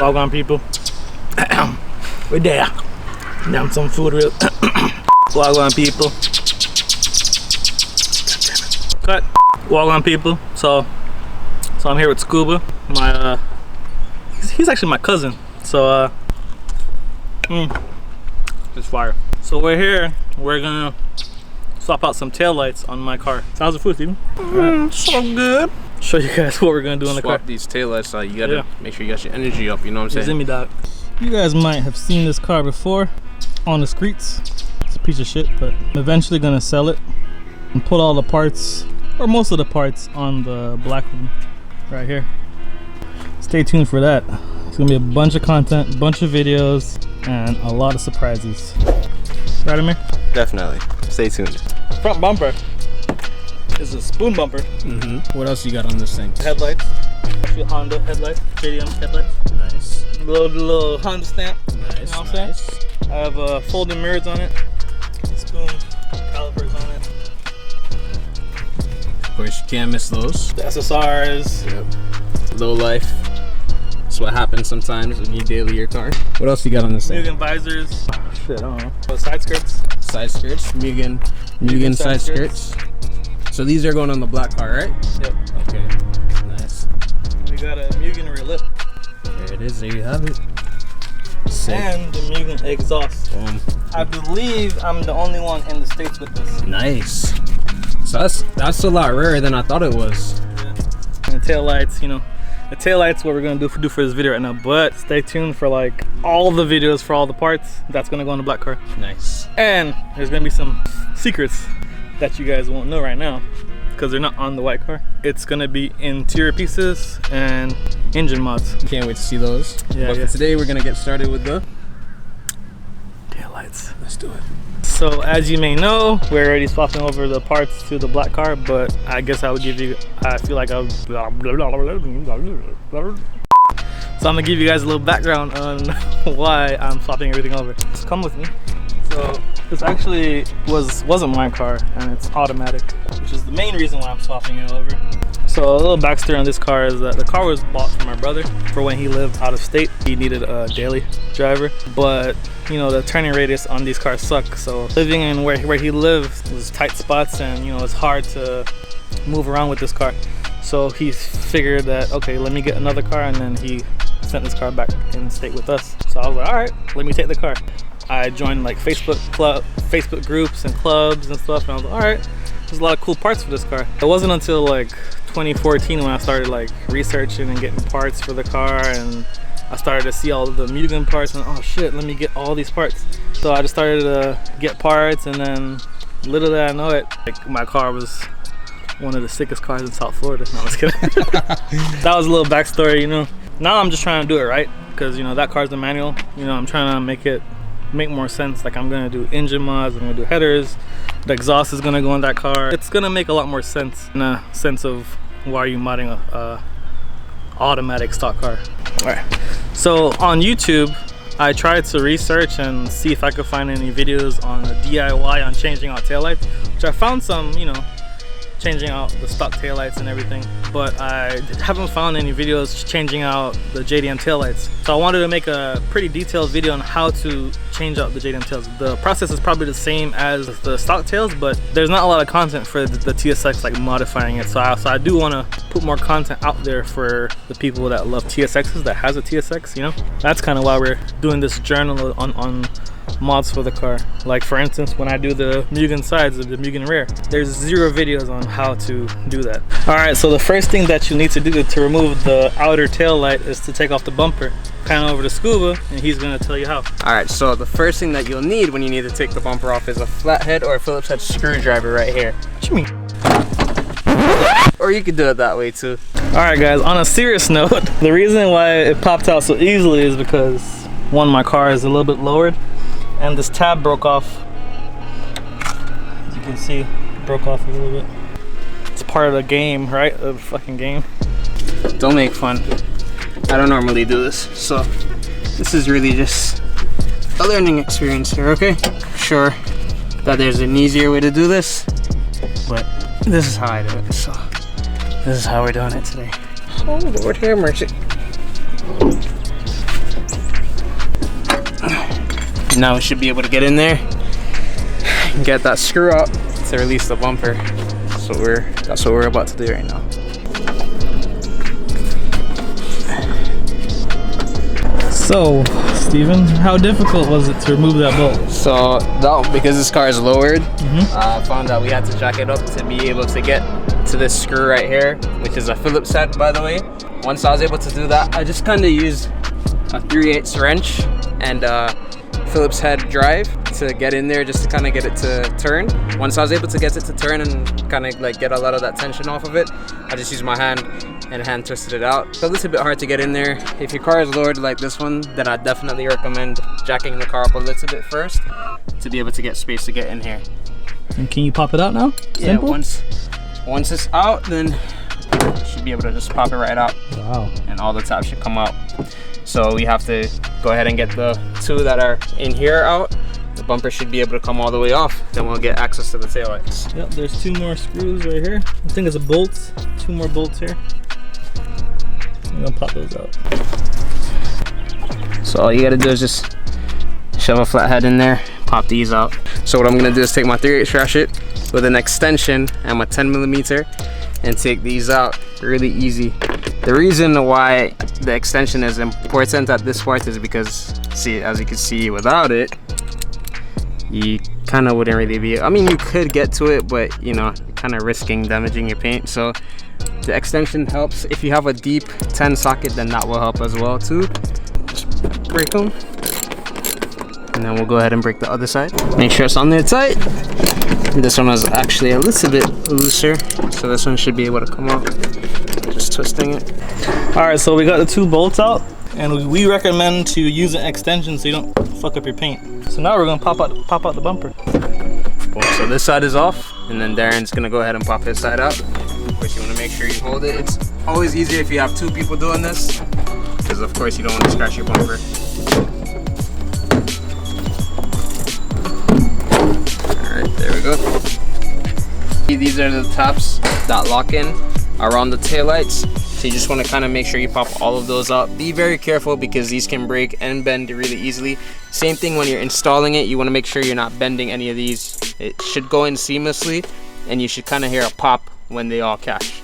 Gwaan people. We're there. Now some food real. Gwaan people. Cut. Gwaan people. So I'm here with Scubah. My he's actually my cousin. So it's fire. So we're here. We're gonna swap out some taillights on my car. So how's the food, Steven? Right. So good. Show you guys what we're gonna do in the car. Swap these taillights out. You gotta make sure you got your energy up. You know what I'm saying? Me, dog. You guys might have seen this car before on the streets. It's a piece of shit, but I'm eventually gonna sell it and put all the parts, or most of the parts, on the black one right here. Stay tuned for that. It's gonna be a bunch of content, a bunch of videos, and a lot of surprises. Right, Ammir? Definitely. Stay tuned. Front bumper is a spoon bumper. What else you got on this thing? Headlights. Actually Honda headlights. JDM headlights. Nice. Little Honda stamp. Nice. You know what I'm saying? I have folding mirrors on it. Spoon calipers on it. Of course, you can't miss those. The SSRs. Yep. Low life. That's what happens sometimes when you daily your car. What else you got on this thing? Mugen visors. Shit, I don't know. Side skirts. Side skirts. Mugen side skirts. So these are going on the black car, right? Yep. Okay. Nice. We got a Mugen rear lip. There it is. There you have it. Sick. And the Mugen exhaust. Boom. I believe I'm the only one in the States with this. Nice. So that's a lot rarer than I thought it was. Yeah. And the tail lights, you know. The tail lights what we're gonna do for this video right now, but stay tuned for like all the videos for all the parts. That's gonna go on the black car. Nice. And there's gonna be some secrets that you guys won't know right now because they're not on the white car. It's gonna be interior pieces and engine mods. Can't wait to see those. Yeah, but for today we're gonna get started with the tail lights. Let's do it. So as you may know, we're already swapping over the parts to the black car, but I guess I would give you, I feel like I'll, so I'm gonna give you guys a little background on why I'm swapping everything over. Just come with me. So this actually wasn't my car, and it's automatic, which is the main reason why I'm swapping it over. So a little backstory on this car is that the car was bought from my brother for when he lived out of state. He needed a daily driver, but you know, the turning radius on these cars suck. So living in where he lived was tight spots, and you know, it's hard to move around with this car. So he figured that, okay, let me get another car, and then he sent this car back in state with us. So I was like, all right, let me take the car. I joined like Facebook groups and clubs and stuff, and I was like, all right, there's a lot of cool parts for this car. It wasn't until like 2014 when I started like researching and getting parts for the car, and I started to see all of the Mugen parts, and oh shit, let me get all these parts. So I just started to get parts, and then little did I know it, like my car was one of the sickest cars in South Florida. No, I was kidding. That was a little backstory, you know. Now I'm just trying to do it right, because you know, that car's the manual. You know, I'm trying to make more sense. Like I'm gonna do engine mods, I'm gonna do headers, the exhaust is gonna go in that car. It's gonna make a lot more sense, in a sense of why are you modding a automatic stock car. All right, so on YouTube I tried to research and see if I could find any videos on the DIY on changing out taillights, which I found some, you know, changing out the stock taillights and everything, but I haven't found any videos changing out the JDM taillights. So I wanted to make a pretty detailed video on how to change out the JDM tails. The process is probably the same as the stock tails, but there's not a lot of content for the TSX, like modifying it. So I do want to put more content out there for the people that love TSXs, that has a TSX, you know? That's kind of why we're doing this journal on mods for the car. Like for instance, when I do the Mugen sides of the Mugen rear, there's 0 videos on how to do that. All right, so the first thing that you need to do to remove the outer tail light is to take off the bumper. Kind of over to Scubah, and he's gonna tell you how. All right, so the first thing that you'll need when you need to take the bumper off is a flathead or a Phillips head screwdriver right here. What you mean? Or you could do it that way too. All right guys, on a serious note, the reason why it popped out so easily is because one, my car is a little bit lowered, and this tab broke off. As you can see, it broke off a little bit. It's part of the game, right? The fucking game. Don't make fun. I don't normally do this, so this is really just a learning experience here, okay? Sure that there's an easier way to do this, but this is how I do it, so this is how we're doing it today. Oh Lord have mercy. Now we should be able to get in there and get that screw up to release the bumper. That's what we're about to do right now. So, Steven, how difficult was it to remove that bolt? So because this car is lowered, I found that we had to jack it up to be able to get to this screw right here, which is a Phillips head, by the way. Once I was able to do that, I just kind of used a 3/8 wrench and Phillips head drive to get in there, just to kind of get it to turn. Once I was able to get it to turn and kind of like get a lot of that tension off of it, I just used my hand and hand twisted it out. It's a little bit hard to get in there. If your car is lowered like this one, then I definitely recommend jacking the car up a little bit first to be able to get space to get in here. And can you pop it out now? Simple? Yeah, once it's out, then you should be able to just pop it right out. Wow. And all the tabs should come out. So we have to go ahead and get the two that are in here out. The bumper should be able to come all the way off. Then we'll get access to the taillights. Yep, there's 2 more screws right here. I think it's a bolt. 2 more bolts here. I'm gonna pop those out. So all you gotta do is just shove a flathead in there, pop these out. So what I'm gonna do is take my 3/8 ratchet with an extension and my 10mm and take these out really easy. The reason why the extension is important at this part is because, see, as you can see, without it, you kind of wouldn't really be, I mean, you could get to it, but you know, you're kind of risking damaging your paint. So the extension helps. If you have a deep 10 socket, then that will help as well too. Just break them, and then we'll go ahead and break the other side. Make sure it's on there tight. This one was actually a little bit looser, so this one should be able to come out. Just twisting it. All right, so we got the 2 bolts out, and we recommend to use an extension so you don't fuck up your paint. So now we're gonna pop out the bumper. Cool. So this side is off, and then Darren's gonna go ahead and pop his side out. Of course, you wanna make sure you hold it. It's always easier if you have 2 people doing this, because of course you don't want to scratch your bumper. All right, there we go. These are the tabs that lock in around the taillights. So you just want to kind of make sure you pop all of those out. Be very careful because these can break and bend really easily. Same thing when you're installing it, you want to make sure you're not bending any of these. It should go in seamlessly, and you should kind of hear a pop when they all catch.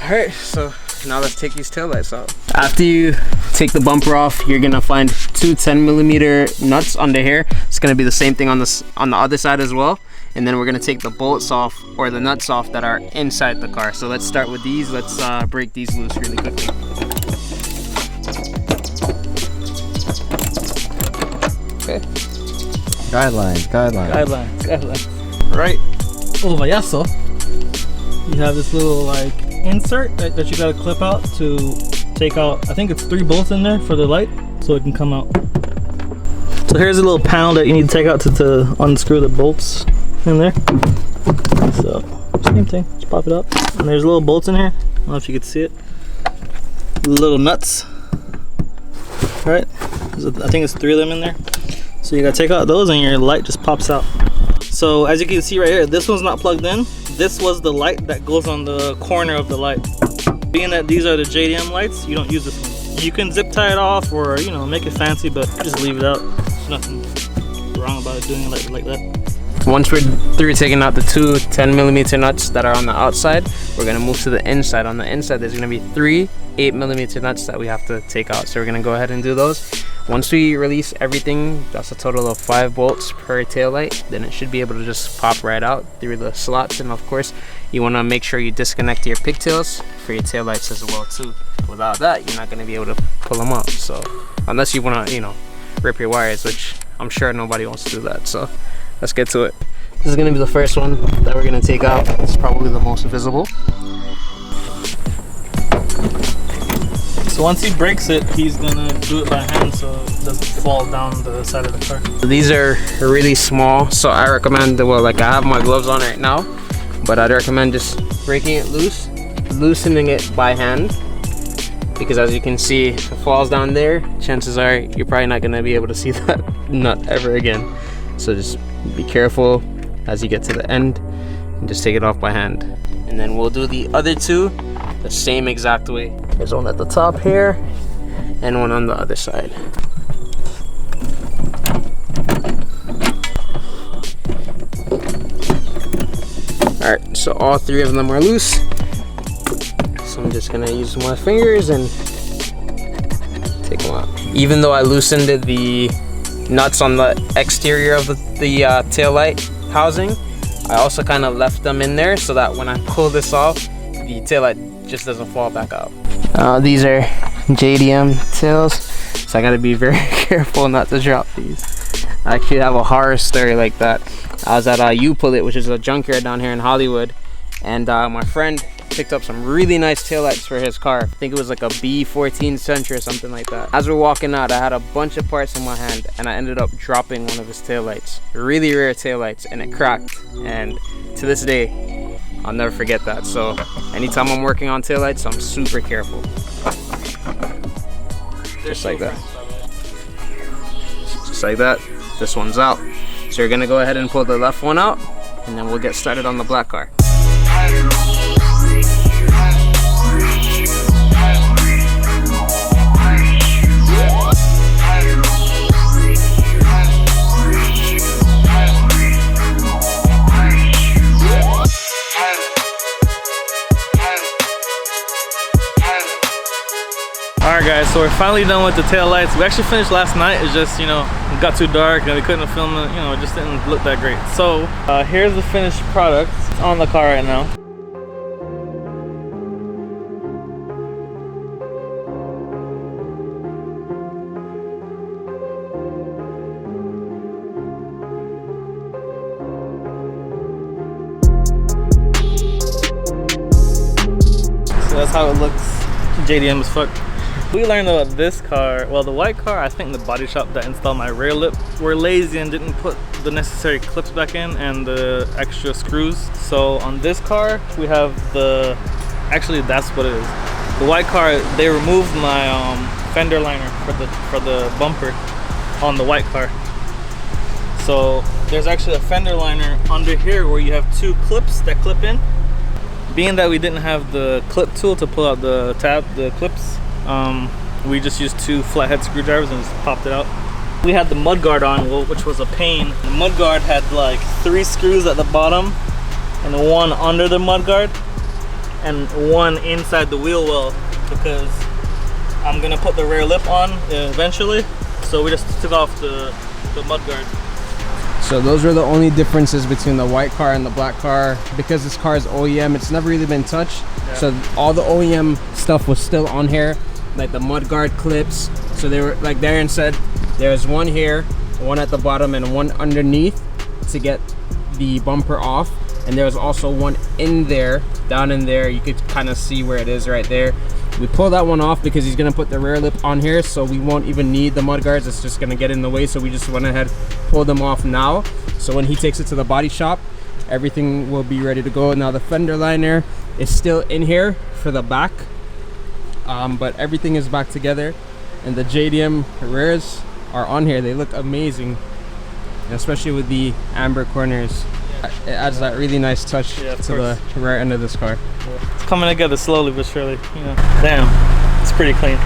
All right, so now let's take these taillights out. After you take the bumper off, you're gonna find 2 10mm nuts under here. It's gonna be the same thing on the other side as well. And then we're gonna take the bolts off, or the nuts off, that are inside the car. So let's start with these. Let's break these loose really quickly. Okay. Guidelines. Right over here, so you have this little like insert that you gotta clip out to take out, I think it's 3 bolts in there for the light, so it can come out. So here's a little panel that you need to take out to unscrew the bolts in there. So same thing, just pop it up, and there's little bolts in here. I don't know if you can see it, little nuts. Right, I think it's 3 of them in there. So you gotta take out those and your light just pops out. So as you can see right here, this one's not plugged in. This was the light that goes on the corner of the light. Being that these are the JDM lights, you don't use this one. You can zip tie it off, or you know, make it fancy, but just leave it out. There's nothing wrong about it doing it like that. Once we're through taking out the 2 10mm nuts that are on the outside, we're gonna move to the inside. On the inside, there's gonna be 3 8mm nuts that we have to take out. So we're gonna go ahead and do those. Once we release everything, that's a total of 5 bolts per taillight, then it should be able to just pop right out through the slots. And of course, you wanna make sure you disconnect your pigtails for your taillights as well too. Without that, you're not gonna be able to pull them out. So unless you wanna, you know, rip your wires, which I'm sure nobody wants to do that. So let's get to it. This is gonna be the first one that we're gonna take out. It's probably the most visible. So once he breaks it, he's gonna do it by hand so it doesn't fall down the side of the car. These are really small, so I recommend, well, like I have my gloves on right now, but I'd recommend just breaking it loose, loosening it by hand, because as you can see, if it falls down there, chances are you're probably not gonna be able to see that nut ever again. So just be careful as you get to the end and just take it off by hand. And then we'll do the other 2 the same exact way. There's one at the top here and one on the other side. Alright, so all 3 of them are loose. So I'm just gonna use my fingers and take them out. Even though I loosened the nuts on the exterior of the tail light housing, I also kind of left them in there so that when I pull this off, the tail light just doesn't fall back out. These are JDM Tails, so I gotta be very careful not to drop these. I actually have a horror story like that. I was at U-Pull-It, which is a junkyard down here in Hollywood, and my friend picked up some really nice taillights for his car. I think it was like a B14 Sentra or something like that. As we're walking out, I had a bunch of parts in my hand, and I ended up dropping one of his taillights. Really rare taillights, and it cracked. And to this day, I'll never forget that. So anytime I'm working on taillights, I'm super careful. Just like that. Just like that. This one's out. So you're gonna go ahead and pull the left one out, and then we'll get started on the black car. Alright guys, so we're finally done with the tail lights. We actually finished last night. It's just, you know, it got too dark and we couldn't film it, you know, it just didn't look that great. So here's the finished product. It's on the car right now. So that's how it looks. JDM as fuck. We learned about this car, well the white car, I think the body shop that installed my rear lip were lazy and didn't put the necessary clips back in and the extra screws. So on this car, we have the, actually that's what it is. The white car, they removed my fender liner for the bumper on the white car. So there's actually a fender liner under here where you have 2 clips that clip in. Being that we didn't have the clip tool to pull out the clips, we just used 2 flathead screwdrivers and just popped it out. We had the mudguard on, which was a pain. The mudguard had like 3 screws at the bottom and 1 under the mudguard and 1 inside the wheel well because I'm gonna put the rear lip on eventually. So we just took off the mudguard. So those were the only differences between the white car and the black car. Because this car is OEM, it's never really been touched. Yeah. So all the OEM stuff was still on here, like the mudguard clips. So they were, like Darren said, there's 1 here, 1 at the bottom, and 1 underneath to get the bumper off. And there's also 1 in there, down in there. You could kind of see where it is right there. We pulled that one off because he's gonna put the rear lip on here, so we won't even need the mudguards. It's just gonna get in the way, so we just went ahead, pulled them off now. So when he takes it to the body shop, everything will be ready to go. Now the fender liner is still in here for the back, but everything is back together, and the JDM rears are on here. They look amazing, especially with the amber corners. It adds that really nice touch to the rear end of this car. It's coming together slowly but surely, you know. Damn, it's pretty clean.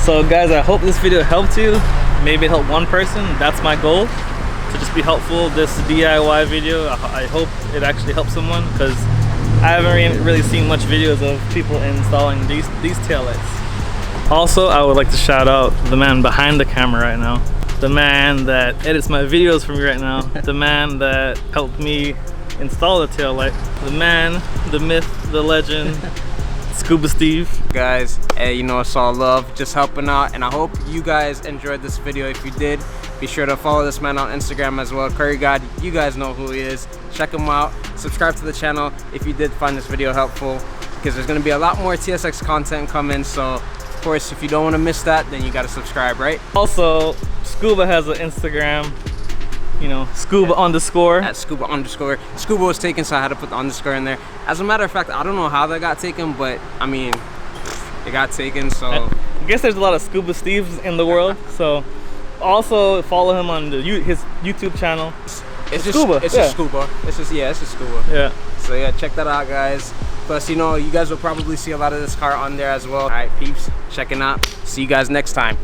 So guys, I hope this video helped you. Maybe it helped 1 person. That's my goal, to just be helpful. This DIY video, I hope it actually helps someone, because I haven't really seen much videos of people installing these taillights. Also, I would like to shout out the man behind the camera right now. The man that edits my videos for me right now. The man that helped me install the tail light. The man, the myth, the legend, Scubah Steve. Guys, hey, you know it's all love, just helping out, and I hope you guys enjoyed this video. If you did, be sure to follow this man on Instagram as well, Curry God. You guys know who he is. Check him out. Subscribe to the channel if you did find this video helpful, because there's going to be a lot more TSX content coming. So of course, if you don't want to miss that, then you got to subscribe, right? Also, Scubah has an Instagram, you know, Scubah underscore. At Scubah underscore. Scubah was taken, so I had to put the underscore in there. As a matter of fact, I don't know how that got taken, but I mean, it got taken, so. I guess there's a lot of Scubah Steves in the world, so also follow him on his YouTube channel. It's just Scubah. It's just Scubah. It's just Scubah. Yeah. So yeah, check that out, guys. Plus, you know, you guys will probably see a lot of this car on there as well. All right, peeps, checking out. See you guys next time.